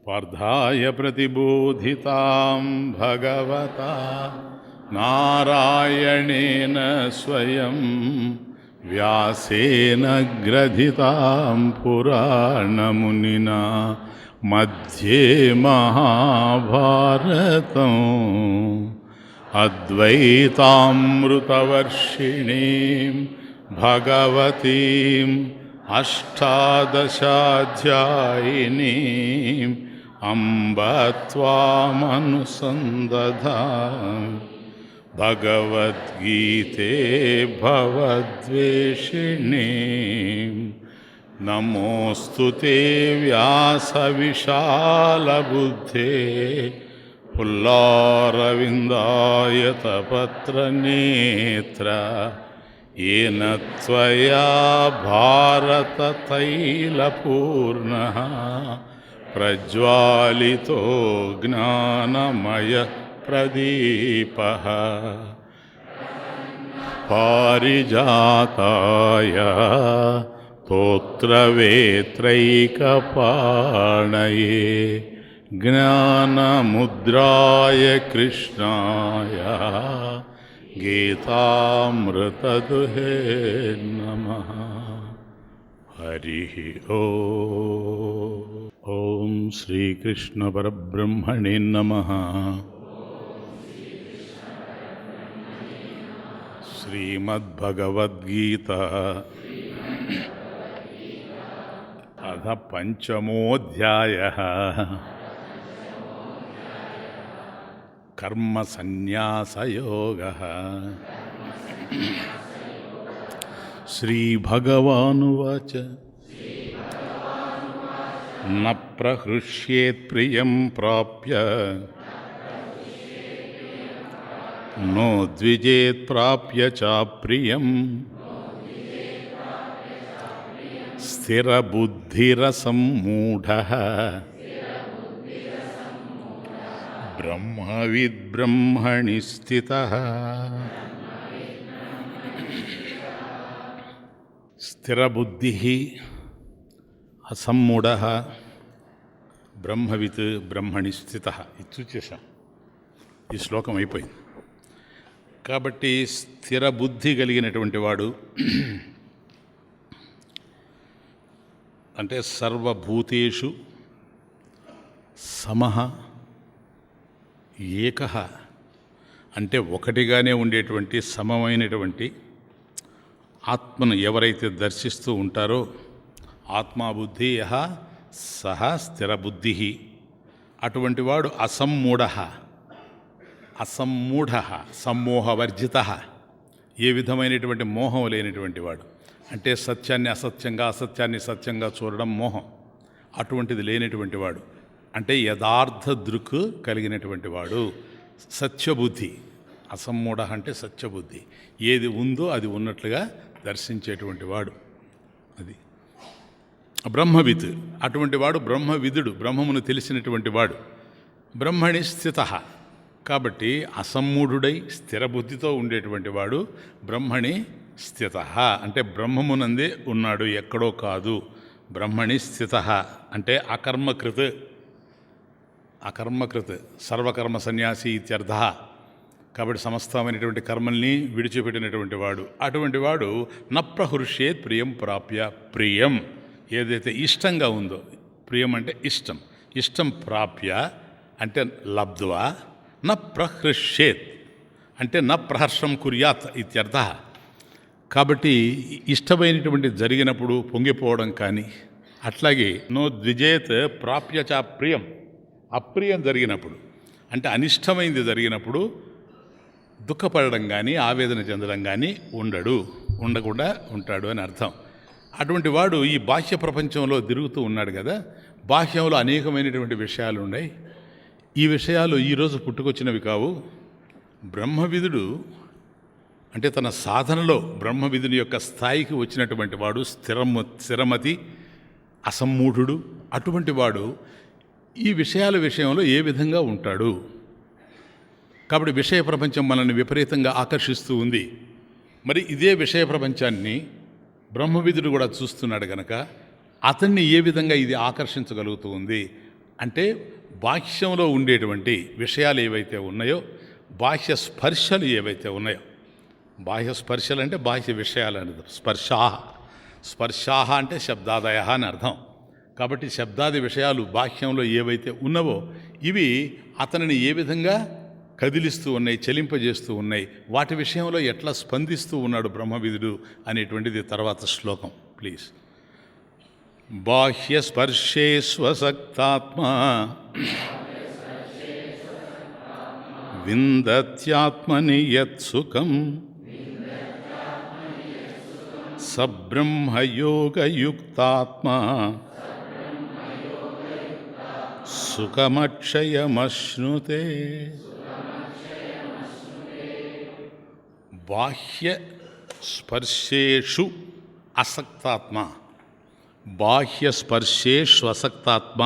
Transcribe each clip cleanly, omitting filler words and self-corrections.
స్పర్ధాయ ప్రతిబోధితాం భగవతా నారాయణేన స్వయం వ్యాసేన గ్రథితాం పురాణమునినా మధ్యే మహాభారతం అద్వైతామృతవర్షిణీం భగవతీం అష్టాదశాధ్యాయినీం అంబ త్వామనుసందధామి భగవద్గీతే భవద్వేషిణీం నమోऽस्तु ते व्यासविशालबुद्धे पुल्लारविन्दायतपत्रनेत्र येन त्वया भारततैलपूर्णः प्रज्वालितो ज्ञानमयप्रदीपः पारिजाताय स्तोत्रवेत्रैकपाणये ज्ञानमुद्राय कृष्णाय गीतामृतदुहे नमः। हरिः ॐ श्रीकृष्णपरब्रह्मणे नमः। श्रीमद्भगवद्गीता अथ पंचमोऽध्यायः कर्मसन्न्यासयोगः। श्रीभगवानुवाच न प्रहृष्येत् प्रियं प्राप्य नो द्विजेत् प्राप्य चाप्रियम् स्थिरबुद्धिरसम्मूढः ब्रह्मविद्ब्रह्मणि स्थितः। स्थिरबुद्धिः असम्मूढः బ్రహ్మవిత్ బ్రహ్మణి స్థితః ఇత్యుచ్చేసాం. ఈ శ్లోకం అయిపోయింది. కాబట్టి స్థిర బుద్ధి కలిగినటువంటి వాడు అంటే సర్వభూతేషు సమః ఏకః అంటే ఒకటిగానే ఉండేటువంటి సమమైనటువంటి ఆత్మను ఎవరైతే దర్శిస్తూ ఉంటారో ఆత్మాబుద్ధి యః సహ స్థిరబుద్ధి అటువంటి వాడు అసమ్మూఢః సమ్మోహవర్జితః ఏ విధమైనటువంటి మోహం లేనటువంటి వాడు అంటే సత్యాన్ని అసత్యంగా అసత్యాన్ని సత్యంగా చూడడం మోహం అటువంటిది లేనటువంటి వాడు అంటే యథార్థ దృక్ కలిగినటువంటి వాడు సత్యబుద్ధి. అసమ్మూఢ అంటే సత్యబుద్ధి, ఏది ఉందో అది ఉన్నట్లుగా దర్శించేటువంటి వాడు. అది బ్రహ్మవిత్ అటువంటి వాడు బ్రహ్మవిదుడు, బ్రహ్మమును తెలిసినటువంటి వాడు. బ్రహ్మణి స్థితః కాబట్టి అసమ్మూఢుడై స్థిరబుద్ధితో ఉండేటువంటి వాడు బ్రహ్మణి స్థితః అంటే బ్రహ్మమునందే ఉన్నాడు, ఎక్కడో కాదు. బ్రహ్మణి స్థితః అంటే అకర్మకృత్ సర్వకర్మ సన్యాసి ఇత్యర్థ. కాబట్టి సమస్తమైనటువంటి కర్మల్ని విడిచిపెట్టినటువంటి వాడు. అటువంటి వాడు న ప్రహృష్యేత్ ప్రియం ప్రాప్య, ప్రియం ఏదైతే ఇష్టంగా ఉందో, ప్రియం అంటే ఇష్టం, ఇష్టం ప్రాప్య అంటే లబ్ధ్వా, న ప్రహృష్యేత్ అంటే న ప్రహర్షం కుర్యాత్ ఇత్యర్థ. కాబట్టి ఇష్టమైనటువంటి జరిగినప్పుడు పొంగిపోవడం కానీ, అట్లాగే నో ద్విజేత్ ప్రాప్య చ ప్రియం అప్రియం జరిగినప్పుడు అంటే అనిష్టమైంది జరిగినప్పుడు దుఃఖపడడం కానీ ఆవేదన చెందడం కానీ ఉండకుండా ఉంటాడు అని అర్థం. అటువంటి వాడు ఈ బాహ్య ప్రపంచంలో తిరుగుతూ ఉన్నాడు కదా. బాహ్యంలో అనేకమైనటువంటి విషయాలు ఉన్నాయి. ఈ విషయాలు ఈరోజు పుట్టుకొచ్చినవి కావు. బ్రహ్మవిదుడు అంటే తన సాధనలో బ్రహ్మవిదుని యొక్క స్థాయికి వచ్చినటువంటి వాడు స్థిరమతి అసమ్మూఢుడు. అటువంటి వాడు ఈ విషయంలో ఏ విధంగా ఉంటాడు. కాబట్టి విషయ ప్రపంచం మనల్ని విపరీతంగా ఆకర్షిస్తూ ఉంది. మరి ఇదే విషయ ప్రపంచాన్ని బ్రహ్మవిదుడు కూడా చూస్తున్నాడు కనుక అతన్ని ఏ విధంగా ఇది ఆకర్షించగలుగుతూ ఉంది, అంటే బాహ్యంలో ఉండేటువంటి విషయాలు ఏవైతే ఉన్నాయో, బాహ్య స్పర్శలు ఏవైతే ఉన్నాయో, బాహ్య స్పర్శలు అంటే బాహ్య విషయాలు అనేది స్పర్శాహ. స్పర్శాహ అంటే శబ్దాదయ అని అర్థం. కాబట్టి శబ్దాది విషయాలు బాహ్యంలో ఏవైతే ఉన్నవో ఇవి అతనిని ఏ విధంగా కదిలిస్తూ ఉన్నాయి, చలింపజేస్తూ ఉన్నాయి, వాటి విషయంలో ఎట్లా స్పందిస్తూ ఉన్నాడు బ్రహ్మవిదుడు అనేటువంటిది తర్వాత శ్లోకం. ప్లీజ్. బాహ్య స్పర్శే స్వసక్తాత్మా విందత్యాత్మని యత్సుఖం సబ్రహ్మయోగయుక్తాత్మా సుఖమక్షయమశ్నుతే. బాహ్య స్పర్శేషు అసక్తాత్మ. బాహ్య స్పర్శేషు అసక్తాత్మ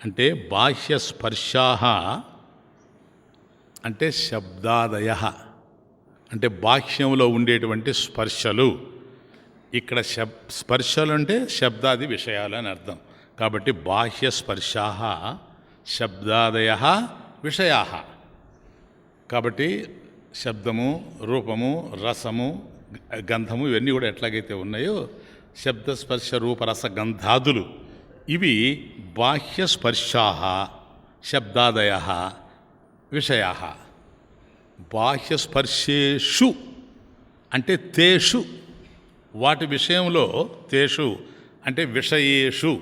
అంటే బాహ్య స్పర్శాః అంటే శబ్దాదయ అంటే బాహ్యంలో ఉండేటువంటి స్పర్శలు. ఇక్కడ స్పర్శలు అంటే శబ్దాది విషయాలు అని అర్థం. కాబట్టి బాహ్య స్పర్శాః శబ్దాదయ విషయాః. కాబట్టి శబ్దము, రూపము, రసము, గంధము ఇవన్నీ కూడా ఎట్లాగైతే ఉన్నాయో శబ్దస్పర్శ రూపరస గంధాదులు ఇవి బాహ్య స్పర్శాః శబ్దాదయ విషయాః. బాహ్య స్పర్శేషు అంటే తేషు వాటి విషయంలో, తేషు అంటే విషయేషు.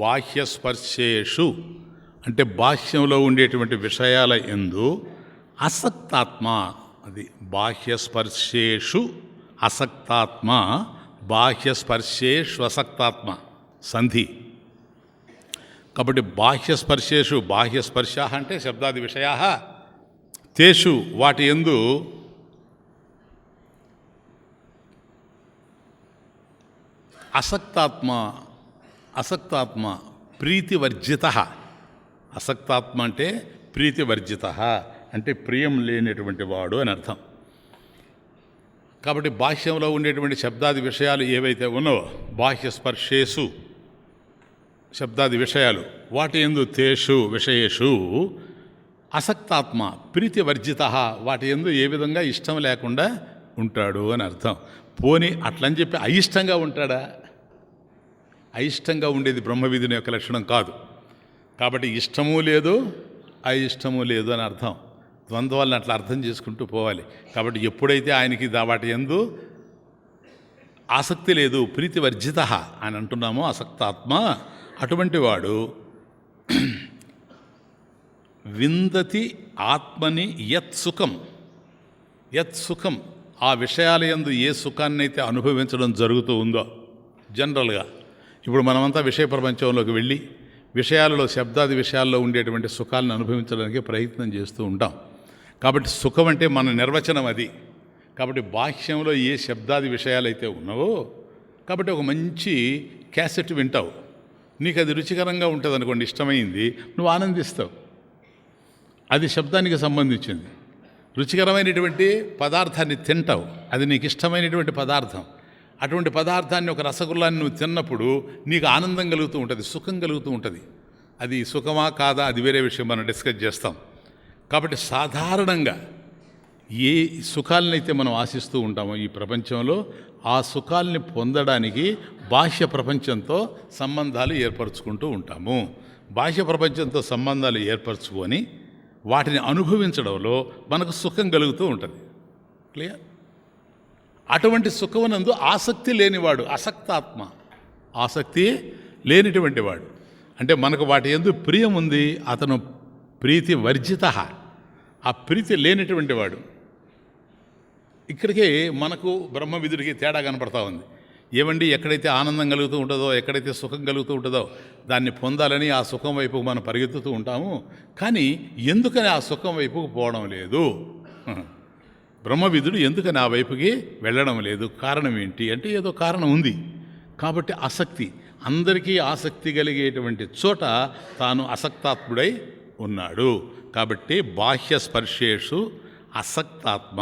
బాహ్య స్పర్శేషు అంటే బాహ్యంలో ఉండేటువంటి విషయాల యందు అసక్తాత్మ. అది బాహ్య స్పర్శేషు అసక్తాత్మ, బాహ్య స్పర్శేషు అసక్తాత్మ సంధి. కాబట్టి బాహ్య స్పర్శేషు బాహ్య స్పర్శ అంటే శబ్దాది విషయా, తేషు వాటి యందు అసక్తాత్మ. అసక్తాత్మ ప్రీతివర్జిత. అసక్తాత్మ అంటే ప్రీతివర్జిత అంటే ప్రియం లేనటువంటి వాడు అని అర్థం. కాబట్టి బాహ్యంలో ఉండేటువంటి శబ్దాది విషయాలు ఏవైతే ఉన్నావో బాహ్య స్పర్శేషు శబ్దాది విషయాలు వాటి యందు తేషు విషయేషు అసక్తాత్మ ప్రీతివర్జిత వాటి యందు ఏ విధంగా ఇష్టం లేకుండా ఉంటాడు అని అర్థం. పోని అట్లని చెప్పి అయిష్టంగా ఉంటాడా? అయిష్టంగా ఉండేది బ్రహ్మవిధుని యొక్క లక్షణం కాదు. కాబట్టి ఇష్టము లేదు అయిష్టము లేదు అని అర్థం. ద్వంద్వాలను అట్లా అర్థం చేసుకుంటూ పోవాలి. కాబట్టి ఎప్పుడైతే ఆయనకి వాటి యందు ఆసక్తి లేదు, ప్రీతివర్జిత అని అంటున్నామో అసక్తాత్మ, అటువంటి వాడు విందతి ఆత్మని యత్ సుఖం. యత్ సుఖం ఆ విషయాల యందు ఏ సుఖాన్నైతే అనుభవించడం జరుగుతూ ఉందో, జనరల్గా ఇప్పుడు మనమంతా విషయ ప్రపంచంలోకి వెళ్ళి విషయాలలో శబ్దాది విషయాల్లో ఉండేటువంటి సుఖాలను అనుభవించడానికి ప్రయత్నం చేస్తూ ఉంటాం. కాబట్టి సుఖం అంటే మన నిర్వచనం అది. కాబట్టి బాహ్యంలో ఏ శబ్దాది విషయాలైతే ఉన్నావో, కాబట్టి ఒక మంచి క్యాసెట్ వింటావు, నీకు అది రుచికరంగా ఉంటుంది అనుకోండి, ఇష్టమైంది, నువ్వు ఆనందిస్తావు, అది శబ్దానికి సంబంధించింది. రుచికరమైనటువంటి పదార్థాన్ని తింటావు, అది నీకు ఇష్టమైనటువంటి పదార్థం. అటువంటి పదార్థాన్ని ఒక రసగుల్లాన్ని నువ్వు తిన్నప్పుడు నీకు ఆనందం కలుగుతూ ఉంటుంది, సుఖం కలుగుతూ ఉంటుంది. అది సుఖమా కాదా అది వేరే విషయం, మనం డిస్కస్ చేస్తాం. కాబట్టి సాధారణంగా ఏ సుఖాలనైతే మనం ఆశిస్తూ ఉంటామో ఈ ప్రపంచంలో, ఆ సుఖాలని పొందడానికి బాహ్య ప్రపంచంతో సంబంధాలు ఏర్పరచుకుంటూ ఉంటాము. బాహ్య ప్రపంచంతో సంబంధాలు ఏర్పరచుకొని వాటిని అనుభవించడంలో మనకు సుఖం కలుగుతూ ఉంటుంది. క్లియర్? అటువంటి సుఖమునందు ఆసక్తి లేనివాడు అసక్తాత్మ. ఆసక్తి లేనిటువంటి వాడు అంటే మనకు వాటి యందు ప్రియం ఉంది, అతను ప్రీతి వర్జిత. ఆ ప్రీతి లేనటువంటి వాడు. ఇక్కడికి మనకు బ్రహ్మవిధుడికి తేడా కనపడతా ఉంది. ఏమండి, ఎక్కడైతే ఆనందం కలుగుతూ ఉంటుందో, ఎక్కడైతే సుఖం కలుగుతూ ఉంటుందో దాన్ని పొందాలని ఆ సుఖం వైపుకు మనం పరిగెత్తుతూ ఉంటాము. కానీ ఎందుకని ఆ సుఖం వైపుకు పోవడం లేదు? బ్రహ్మవిధుడు ఎందుకని ఆ వైపుకి వెళ్ళడం లేదు? కారణం ఏంటి అంటే ఏదో కారణం ఉంది. కాబట్టి ఆసక్తి, అందరికీ ఆసక్తి కలిగేటువంటి చోట తాను అసక్తాత్ముడై ఉన్నాడు. కాబట్టి బాహ్య స్పర్శేషు అసక్తాత్మ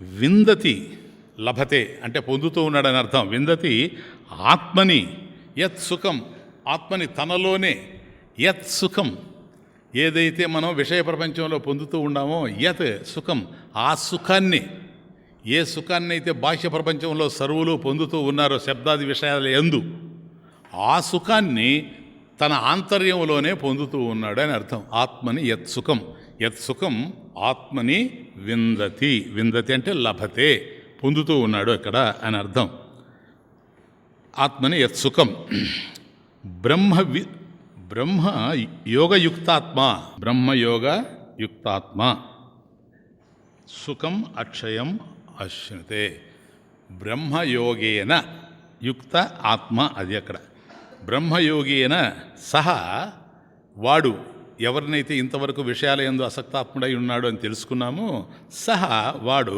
విందతి లభతే అంటే పొందుతూ ఉన్నాడని అర్థం. విందతి ఆత్మని యత్ సుఖం ఆత్మని తనలోనే యత్ సుఖం, ఏదైతే మనం విషయ ప్రపంచంలో పొందుతూ ఉన్నామో యత్ సుఖం, ఆ సుఖాన్ని, ఏ సుఖాన్ని అయితే బాహ్య ప్రపంచంలో సర్వులు పొందుతూ ఉన్నారో శబ్దాది విషయాల యందు, ఆ సుఖాన్ని తన ఆంతర్యంలోనే పొందుతూ ఉన్నాడు అని అర్థం. ఆత్మని యత్ సుఖం, యత్ సుఖం ఆత్మని విందతి, విందతి అంటే లభతే, పొందుతూ ఉన్నాడు అక్కడ అని అర్థం. ఆత్మని యత్ సుఖం. బ్రహ్మ యోగయుక్తాత్మ, బ్రహ్మయోగయుక్తాత్మ సుఖం అక్షయం అశ్నుతే. బ్రహ్మయోగేన యుక్త ఆత్మ, అది అక్కడ. బ్రహ్మయోగేన సహా, వాడు ఎవరినైతే ఇంతవరకు విషయాల యందు ఆసక్తాత్ముడై ఉన్నాడు అని తెలుసుకున్నామో, సహా వాడు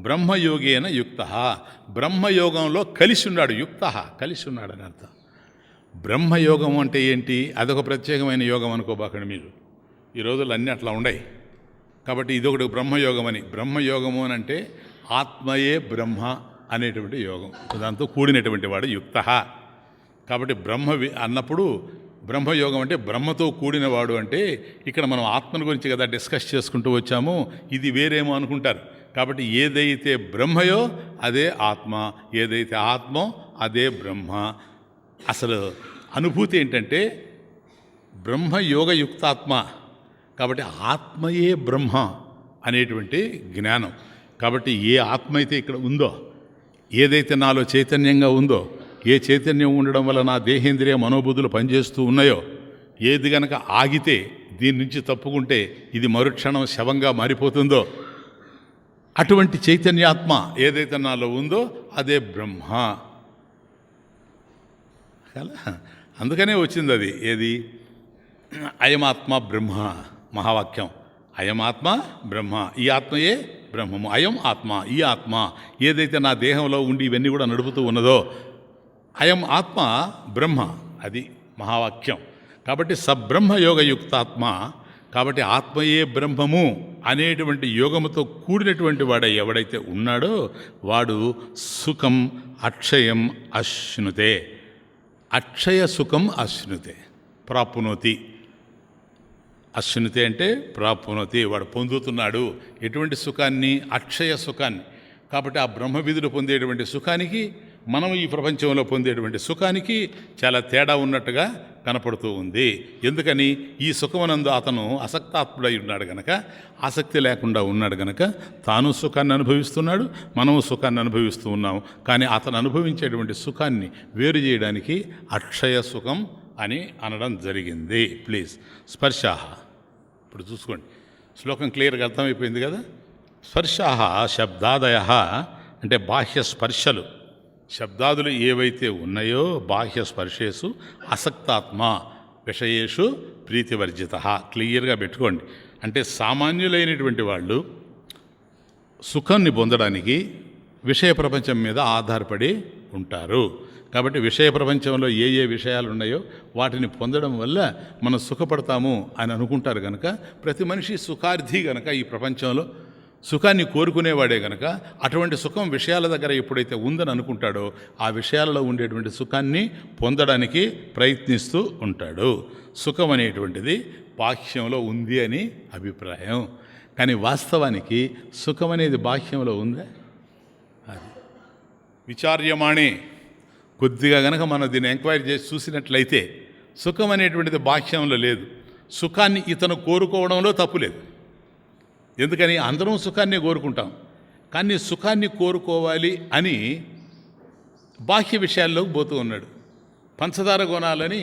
బ్రహ్మయోగేన యుక్త, బ్రహ్మయోగంలో కలిసి ఉన్నాడు. యుక్త కలిసి ఉన్నాడు అని అర్థం. బ్రహ్మయోగం అంటే ఏంటి? అదొక ప్రత్యేకమైన యోగం అనుకోబాకండి మీరు. ఈ రోజుల్లో అన్నీ అట్లా ఉన్నాయి కాబట్టి ఇదొకటి బ్రహ్మయోగం అని. బ్రహ్మయోగము అని అంటే ఆత్మయే బ్రహ్మ అనేటువంటి యోగం, దాంతో కూడినటువంటి వాడు యుక్త. కాబట్టి అన్నప్పుడు బ్రహ్మయోగం అంటే బ్రహ్మతో కూడినవాడు అంటే, ఇక్కడ మనం ఆత్మను గురించి కదా డిస్కస్ చేసుకుంటూ వచ్చాము, ఇది వేరేమో అనుకుంటారు. కాబట్టి ఏదైతే బ్రహ్మయో అదే ఆత్మ, ఏదైతే ఆత్మో అదే బ్రహ్మ. అసలు అనుభూతి ఏంటంటే బ్రహ్మయోగయుక్తాత్మ, కాబట్టి ఆత్మయే బ్రహ్మ అనేటువంటి జ్ఞానం. కాబట్టి ఏ ఆత్మ అయితే ఇక్కడ ఉందో, ఏదైతే నాలో చైతన్యంగా ఉందో, ఏ చైతన్యం ఉండడం వల్ల నా దేహేంద్రియ మనోబుద్ధులు పనిచేస్తూ ఉన్నాయో, ఏది గనక ఆగితే, దీని నుంచి తప్పుకుంటే ఇది మరుక్షణం శవంగా మారిపోతుందో, అటువంటి చైతన్యాత్మ ఏదైతే నాలో ఉందో అదే బ్రహ్మ. అందుకనే వచ్చింది అది. ఏది? అయమాత్మ బ్రహ్మ మహావాక్యం. అయమాత్మ బ్రహ్మ, ఈ ఆత్మయే బ్రహ్మము. అయం ఆత్మ, ఈ ఆత్మ ఏదైతే నా దేహంలో ఉండి ఇవన్నీ కూడా నడుపుతూ ఉన్నదో, అయం ఆత్మ బ్రహ్మ, అది మహావాక్యం. కాబట్టి సబ్రహ్మయోగయుక్తాత్మ, కాబట్టి ఆత్మయే బ్రహ్మము అనేటువంటి యోగముతో కూడినటువంటి వాడు ఎవడైతే ఉన్నాడో వాడు సుఖం అక్షయం అశ్నుతే. అక్షయ సుఖం అశ్నుతే, ప్రాప్నోతి. అశ్నుతే అంటే ప్రాప్నోతి, వాడు పొందుతున్నాడు. ఎటువంటి సుఖాన్ని? అక్షయ సుఖాన్ని. కాబట్టి ఆ బ్రహ్మవిధులు పొందేటువంటి సుఖానికి, మనం ఈ ప్రపంచంలో పొందేటువంటి సుఖానికి చాలా తేడా ఉన్నట్టుగా కనపడుతూ ఉంది. ఎందుకని? ఈ సుఖమనందు అతను అసక్తాత్ముడై ఉన్నాడు గనక, ఆసక్తి లేకుండా ఉన్నాడు గనక తాను సుఖాన్ని అనుభవిస్తున్నాడు, మనము సుఖాన్ని అనుభవిస్తూ ఉన్నాము. కానీ అతను అనుభవించేటువంటి సుఖాన్ని వేరు చేయడానికి అక్షయ సుఖం అని అనడం జరిగింది. ప్లీజ్. స్పర్శాహ, ఇప్పుడు చూసుకోండి, శ్లోకం క్లియర్గా అర్థమైపోయింది కదా. స్పర్శాహ శబ్దాదయ అంటే బాహ్య స్పర్శలు, శబ్దాదులు ఏవైతే ఉన్నాయో బాహ్య స్పర్శేషు అసక్తాత్మ విషయేషు ప్రీతివర్జిత. క్లియర్గా పెట్టుకోండి. అంటే సామాన్యులైనటువంటి వాళ్ళు సుఖాన్ని పొందడానికి విషయ ప్రపంచం మీద ఆధారపడి ఉంటారు. కాబట్టి విషయ ప్రపంచంలో ఏ ఏ విషయాలు ఉన్నాయో వాటిని పొందడం వల్ల మనం సుఖపడతాము అని అనుకుంటారు కనుక, ప్రతి మనిషి సుఖార్థి కనుక, ఈ ప్రపంచంలో సుఖాన్ని కోరుకునేవాడే కనుక అటువంటి సుఖం విషయాల దగ్గర ఎప్పుడైతే ఉందని అనుకుంటాడో ఆ విషయాలలో ఉండేటువంటి సుఖాన్ని పొందడానికి ప్రయత్నిస్తూ ఉంటాడు. సుఖం అనేటువంటిది బాహ్యంలో ఉంది అని అభిప్రాయం. కానీ వాస్తవానికి సుఖం అనేది బాహ్యంలో ఉందా? అది విచార్యమాణే. కొద్దిగా గనక మనం దీన్ని ఎంక్వైరీ చేసి చూసినట్లయితే సుఖం అనేటువంటిది బాహ్యంలో లేదు. సుఖాన్ని ఇతను కోరుకోవడంలో తప్పు లేదు. ఎందుకని? అందరం సుఖాన్ని కోరుకుంటాం. కానీ సుఖాన్ని కోరుకోవాలి అని బాహ్య విషయాల్లోకి పోతూ ఉన్నాడు. పంచదార కొనాలని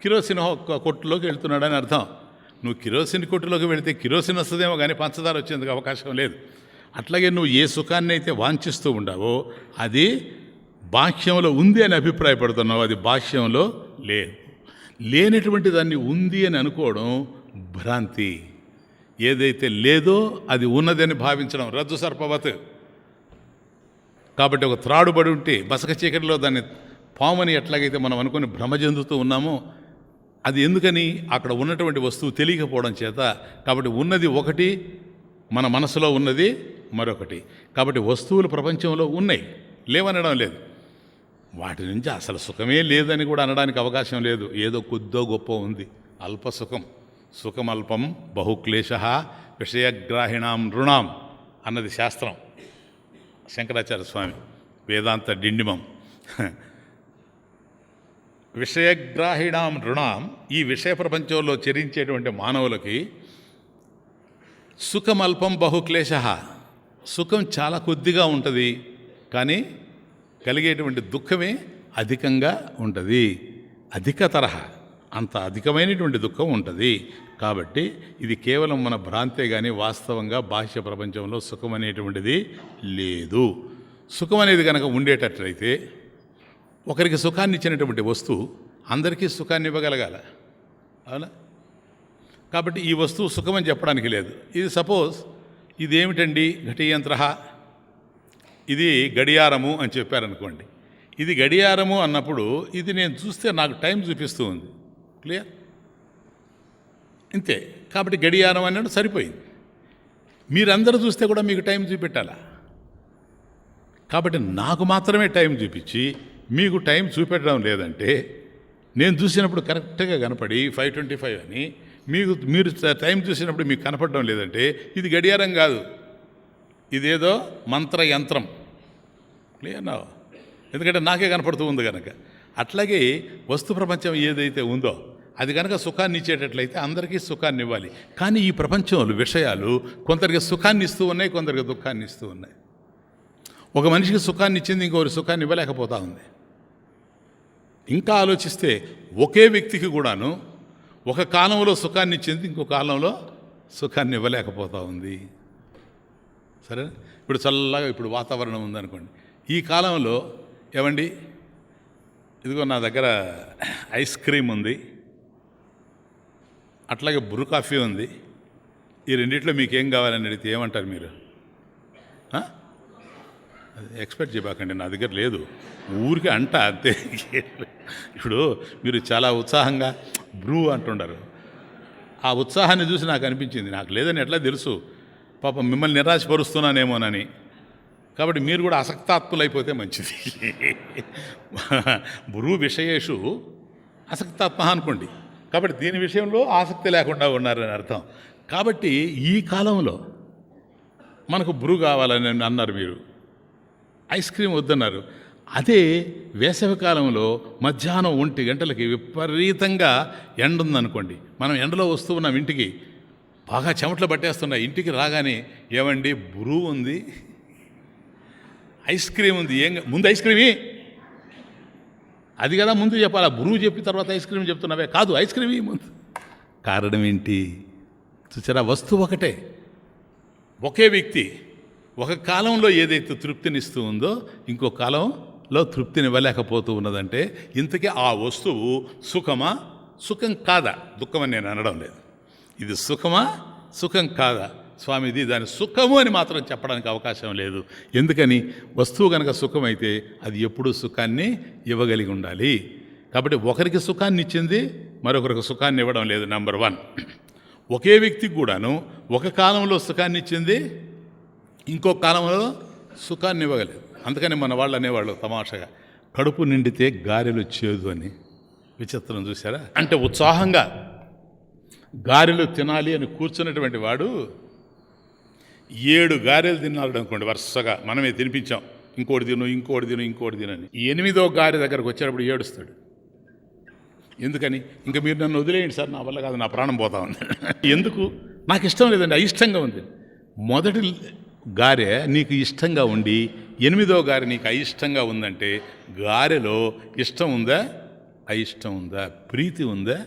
కిరోసిన్ కొట్టులోకి వెళ్తున్నాడని అర్థం. నువ్వు కిరోసిన్ కొట్టులోకి వెళితే కిరోసిన్ వస్తుందేమో కానీ పంచదార వచ్చేందుకు అవకాశం లేదు. అట్లాగే నువ్వు ఏ సుఖాన్ని అయితే వాంఛిస్తూ ఉండవో అది బాహ్యంలో ఉంది అని అభిప్రాయపడుతున్నావు, అది బాహ్యంలో లేదు. లేనటువంటి దాన్ని ఉంది అని అనుకోవడం భ్రాంతి. ఏదైతే లేదో అది ఉన్నదని భావించడం రజ్జు సర్పవత్. కాబట్టి ఒక త్రాడుబడి ఉంటే బసక చీకటిలో దాన్ని పాముని ఎట్లాగైతే మనం అనుకుని భ్రమ చెందుతూ ఉన్నామో, అది ఎందుకని? అక్కడ ఉన్నటువంటి వస్తువు తెలియకపోవడం చేత. కాబట్టి ఉన్నది ఒకటి, మన మనసులో ఉన్నది మరొకటి. కాబట్టి వస్తువులు ప్రపంచంలో ఉన్నాయి, లేవనడం లేదు. వాటి నుంచి అసలు సుఖమే లేదని కూడా అనడానికి అవకాశం లేదు. ఏదో కొద్దో గొప్ప ఉంది. అల్పసుఖం, సుఖమల్పం బహుక్లేశ విషయగ్రాహిణాం నృణాం అన్నది శాస్త్రం. శంకరాచార్య స్వామి వేదాంత డిండిమం. విషయగ్రాహిణాం నృణాం, ఈ విషయ ప్రపంచంలో చరించేటువంటి మానవులకి సుఖమల్పం బహుక్లేశ, సుఖం చాలా కొద్దిగా ఉంటుంది, కానీ కలిగేటువంటి దుఃఖమే అధికంగా ఉంటుంది. అధిక తరహా, అంత అధికమైనటువంటి దుఃఖం ఉంటుంది. కాబట్టి ఇది కేవలం మన భ్రాంతే కానీ వాస్తవంగా బాహ్య ప్రపంచంలో సుఖం అనేటువంటిది లేదు. సుఖం అనేది కనుక ఉండేటట్లయితే ఒకరికి సుఖాన్ని ఇచ్చినటువంటి వస్తువు అందరికీ సుఖాన్ని ఇవ్వగలగాల, అవునా? కాబట్టి ఈ వస్తువు సుఖమని చెప్పడానికి లేదు. ఇది సపోజ్ ఇదేమిటండి ఘటీయంత్ర, ఇది గడియారము అని చెప్పారనుకోండి. ఇది గడియారము అన్నప్పుడు ఇది నేను చూస్తే నాకు టైం చూపిస్తూ ఉంది. క్లియర్? ఇంతే. కాబట్టి గడియారం అన్నట్టు సరిపోయింది. మీరందరూ చూస్తే కూడా మీకు టైం చూపెట్టాలా? కాబట్టి నాకు మాత్రమే టైం చూపించి మీకు టైం చూపెట్టడం లేదంటే, నేను చూసినప్పుడు కరెక్ట్గా కనపడి 5:25 అని మీరు టైం చూసినప్పుడు మీకు కనపడడం లేదంటే ఇది గడియారం కాదు, ఇదేదో మంత్రయంత్రం. క్లియర్నా? ఎందుకంటే నాకే కనపడుతూ ఉంది కనుక. అట్లాగే వస్తు ప్రపంచం ఏదైతే ఉందో అది కనుక సుఖాన్ని ఇచ్చేటట్లయితే అందరికీ సుఖాన్ని ఇవ్వాలి. కానీ ఈ ప్రపంచంలో విషయాలు కొందరికి సుఖాన్ని ఇస్తూ ఉన్నాయి, కొందరికి దుఃఖాన్ని ఇస్తూ ఉన్నాయి. ఒక మనిషికి సుఖాన్ని ఇచ్చింది ఇంకొకరి సుఖాన్ని ఇవ్వలేకపోతా ఉంది. ఇంకా ఆలోచిస్తే ఒకే వ్యక్తికి కూడాను ఒక కాలంలో సుఖాన్ని ఇచ్చింది ఇంకో కాలంలో సుఖాన్ని ఇవ్వలేకపోతూ ఉంది. సరే, ఇప్పుడు చల్లగా ఇప్పుడు వాతావరణం ఉందనుకోండి. ఈ కాలంలో ఏమండి ఇదిగో నా దగ్గర ఐస్ క్రీమ్ ఉంది, అట్లాగే బ్రూ కాఫీ ఉంది, ఈ రెండిట్లో మీకేం కావాలని అడిగితే ఏమంటారు మీరు? ఎక్స్పెక్ట్ చేయబాకండి, నా దగ్గర లేదు, ఊరికి అంట అంతే. ఇప్పుడు మీరు చాలా ఉత్సాహంగా బ్రూ అంటుండారు. ఆ ఉత్సాహాన్ని చూసి నాకు అనిపించింది, నాకు లేదని ఎట్లా తెలుసు, పాపం మిమ్మల్ని నిరాశపరుస్తున్నానేమోనని. కాబట్టి మీరు కూడా ఆసక్తాత్ములైపోతే మంచిది. బ్రూ విషయేషు ఆసక్తాత్మ అనుకోండి. కాబట్టి దీని విషయంలో ఆసక్తి లేకుండా ఉన్నారని అర్థం. కాబట్టి ఈ కాలంలో మనకు బ్రూ కావాలని అన్నారు మీరు, ఐస్ క్రీమ్ వద్దన్నారు. అదే వేసవి కాలంలో మధ్యాహ్నం 1 గంటలకి విపరీతంగా ఎండ ఉందనుకోండి, మనం ఎండలో వస్తూ ఉన్నాం, ఇంటికి బాగా చెమటలు పట్టేస్తున్నాయి. ఇంటికి రాగానే ఏమండి బ్రూ ఉంది, ఐస్ క్రీమ్ ఉంది, ముందు ఐస్ క్రీమీ అది కదా ముందు చెప్పాలా, బ్రూ చెప్పి తర్వాత ఐస్ క్రీమ్ చెప్తున్నావే, కాదు ఐస్ క్రీమీ ముందు. కారణం ఏంటి చూసారా? వస్తువు ఒకటే, ఒకే వ్యక్తి ఒక కాలంలో ఏదైతే తృప్తినిస్తూ ఉందో ఇంకో కాలంలో తృప్తినివ్వలేకపోతూ ఉన్నదంటే ఇంతకీ ఆ వస్తువు సుఖమా సుఖం కాదా? దుఃఖమని నేను అనడం లేదు. ఇది సుఖమా సుఖం కాదా? స్వామిది దాని సుఖము అని మాత్రం చెప్పడానికి అవకాశం లేదు. ఎందుకని? వస్తువు కనుక సుఖమైతే అది ఎప్పుడూ సుఖాన్ని ఇవ్వగలిగి ఉండాలి. కాబట్టి ఒకరికి సుఖాన్ని ఇచ్చింది మరొకరికి సుఖాన్ని ఇవ్వడం లేదు. నెంబర్ 1. ఒకే వ్యక్తికి కూడాను ఒక కాలంలో సుఖాన్ని ఇచ్చింది ఇంకో కాలంలో సుఖాన్ని ఇవ్వగలేదు. అందుకని మన వాళ్ళు అనేవాళ్ళు తమాషగా, కడుపు నిండితే గారెలు చేదు అని. విచిత్రం చూసారా? అంటే ఉత్సాహంగా గారెలు తినాలి అని కూర్చున్నటువంటి వాడు 7 గారెలు తిన్నాడు అనుకోండి వరుసగా, మనమే తినిపించాం, ఇంకోటి తిను ఇంకోటి తిను ఇంకోటి తినని. 8వ గారె దగ్గరకు వచ్చేటప్పుడు ఏడుస్తాడు. ఎందుకని? ఇంకా మీరు నన్ను వదిలేయండి సార్, నా వల్ల కాదు, నా ప్రాణం పోతా ఉంది. ఎందుకు? నాకు ఇష్టం లేదండి, అయిష్టంగా ఉంది. మొదటి గారె నీకు ఇష్టంగా ఉండి 8వ గారె నీకు అయిష్టంగా ఉందంటే గారెలో ఇష్టం ఉందా అయిష్టం ఉందా, ప్రీతి ఉందా